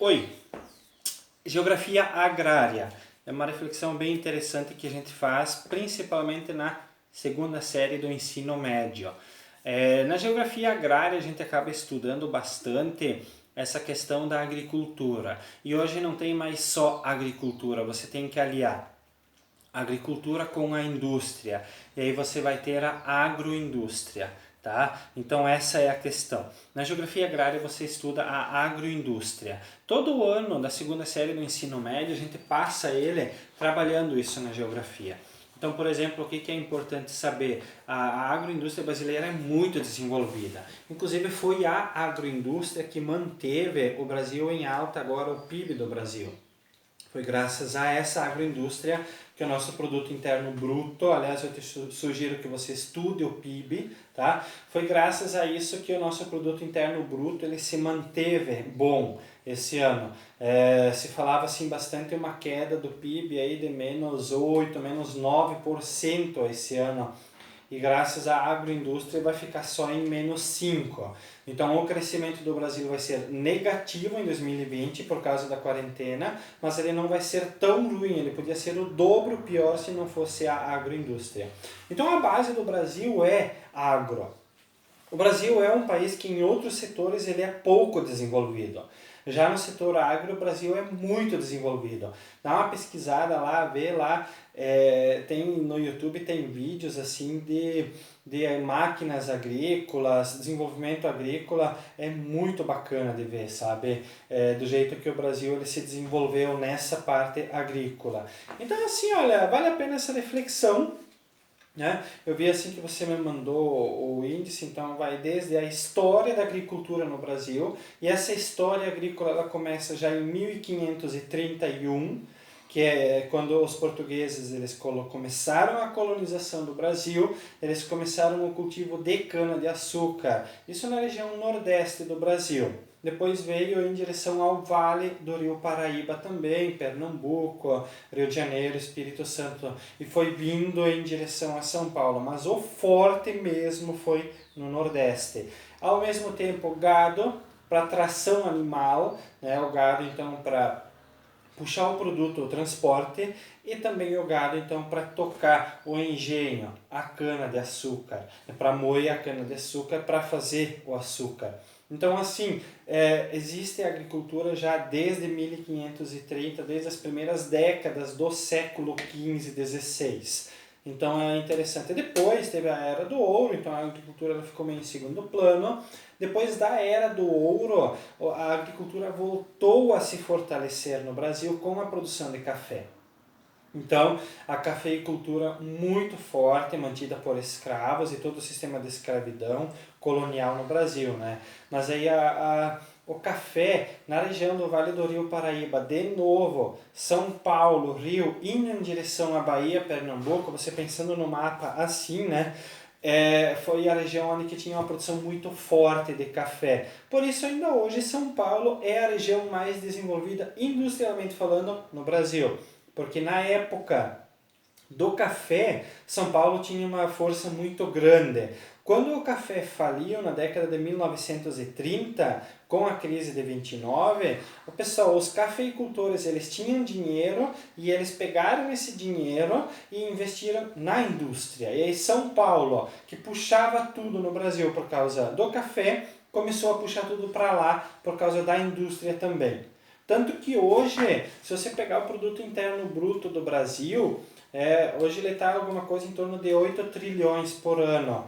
Oi, geografia agrária é uma reflexão bem interessante que a gente faz, principalmente na segunda série do ensino médio. Na geografia agrária a gente acaba estudando bastante essa questão da agricultura. E hoje não tem mais só agricultura, você tem que aliar a agricultura com a indústria. E aí você vai ter a agroindústria. Tá? Então essa é a questão. Na geografia agrária você estuda a agroindústria. Todo ano da segunda série do ensino médio a gente passa ele trabalhando isso na geografia. Então, por exemplo, o que é importante saber? A agroindústria brasileira é muito desenvolvida. Inclusive foi a agroindústria que manteve o Brasil em alta agora, o PIB do Brasil. Foi graças a essa agroindústria que o nosso produto interno bruto, aliás eu te sugiro que você estude o PIB, tá? Foi graças a isso que o nosso produto interno bruto ele se manteve bom esse ano. Se falava assim bastante uma queda do PIB aí de menos 8, menos 9% esse ano. E graças à agroindústria vai ficar só em menos 5. Então o crescimento do Brasil vai ser negativo em 2020 por causa da quarentena, mas ele não vai ser tão ruim, ele podia ser o dobro pior se não fosse a agroindústria. Então a base do Brasil é agro. O Brasil é um país que em outros setores ele é pouco desenvolvido. Já no setor agro, o Brasil é muito desenvolvido. Dá uma pesquisada lá, vê lá, tem no YouTube tem vídeos assim de máquinas agrícolas, desenvolvimento agrícola, é muito bacana de ver, sabe? Do jeito que o Brasil ele se desenvolveu nessa parte agrícola. Então assim, olha, vale a pena essa reflexão. Né? Eu vi assim que você me mandou o índice, então vai desde a história da agricultura no Brasil, e essa história agrícola ela começa já em 1531, que é quando os portugueses eles começaram a colonização do Brasil, eles começaram o cultivo de cana-de-açúcar, isso na região nordeste do Brasil. Depois veio em direção ao Vale do Rio Paraíba também, Pernambuco, Rio de Janeiro, Espírito Santo, e foi vindo em direção a São Paulo, mas o forte mesmo foi no Nordeste. Ao mesmo tempo, gado para tração animal, né? O gado então para puxar o produto, o transporte, e também o gado então para tocar o engenho, a cana-de-açúcar, para moer a cana-de-açúcar para fazer o açúcar. Então, assim, existe a agricultura já desde 1530, desde as primeiras décadas do século XV, XVI. Então, é interessante. Depois teve a Era do Ouro, então a agricultura ficou meio em segundo plano. Depois da Era do Ouro, a agricultura voltou a se fortalecer no Brasil com a produção de café. Então, a cafeicultura muito forte, mantida por escravos e todo o sistema de escravidão colonial no Brasil, né? Mas aí o café na região do Vale do Rio Paraíba, de novo, São Paulo, Rio, indo em direção à Bahia, Pernambuco, você pensando no mapa assim, né? Foi a região onde que tinha uma produção muito forte de café. Por isso, ainda hoje, São Paulo é a região mais desenvolvida, industrialmente falando, no Brasil. Porque na época do café, São Paulo tinha uma força muito grande. Quando o café faliu na década de 1930, com a crise de 29, os cafeicultores eles tinham dinheiro e eles pegaram esse dinheiro e investiram na indústria. E aí São Paulo, que puxava tudo no Brasil por causa do café, começou a puxar tudo para lá por causa da indústria também. Tanto que hoje, se você pegar o produto interno bruto do Brasil, hoje ele está alguma coisa em torno de 8 trilhões por ano.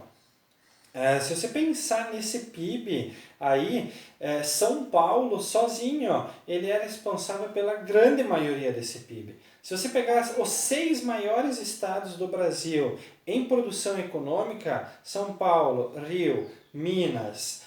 Se você pensar nesse PIB, aí São Paulo sozinho, ele é responsável pela grande maioria desse PIB. Se você pegar os 6 maiores estados do Brasil em produção econômica, São Paulo, Rio, Minas,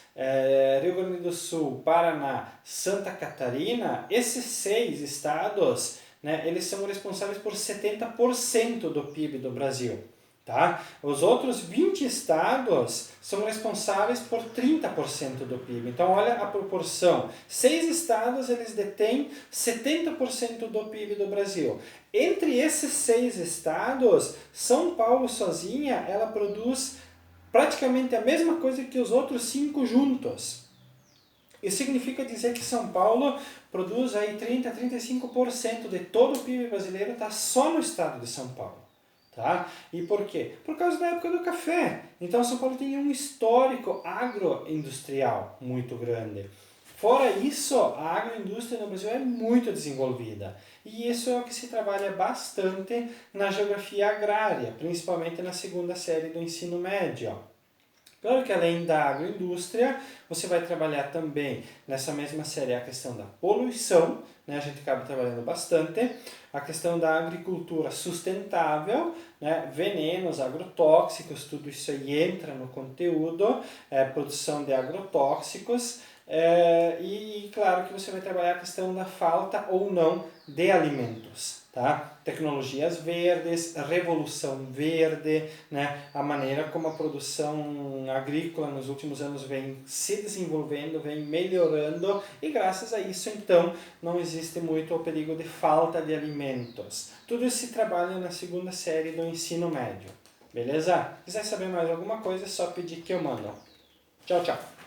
Rio Grande do Sul, Paraná, Santa Catarina, esses 6 estados, né, eles são responsáveis por 70% do PIB do Brasil. Tá? Os outros 20 estados são responsáveis por 30% do PIB. Então, olha a proporção. 6 estados eles detêm 70% do PIB do Brasil. Entre esses 6 estados, São Paulo sozinha, ela produz praticamente a mesma coisa que os outros 5 juntos. Isso significa dizer que São Paulo produz aí 30 a 35% de todo o PIB brasileiro está só no estado de São Paulo. Tá? E por quê? Por causa da época do café. Então São Paulo tem um histórico agroindustrial muito grande. Fora isso, a agroindústria no Brasil é muito desenvolvida. E isso é o que se trabalha bastante na geografia agrária, principalmente na segunda série do ensino médio. Claro que além da agroindústria, você vai trabalhar também nessa mesma série a questão da poluição, né? A gente acaba trabalhando bastante, a questão da agricultura sustentável, né? Venenos, agrotóxicos, tudo isso aí entra no conteúdo, produção de agrotóxicos, e claro que você vai trabalhar a questão da falta ou não de alimentos. Tá? Tecnologias verdes, revolução verde, né? A maneira como a produção agrícola nos últimos anos vem se desenvolvendo, vem melhorando e graças a isso então não existe muito o perigo de falta de alimentos. Tudo isso se trabalha na segunda série do ensino médio, beleza? Se quiser saber mais alguma coisa é só pedir que eu mando. Tchau, tchau!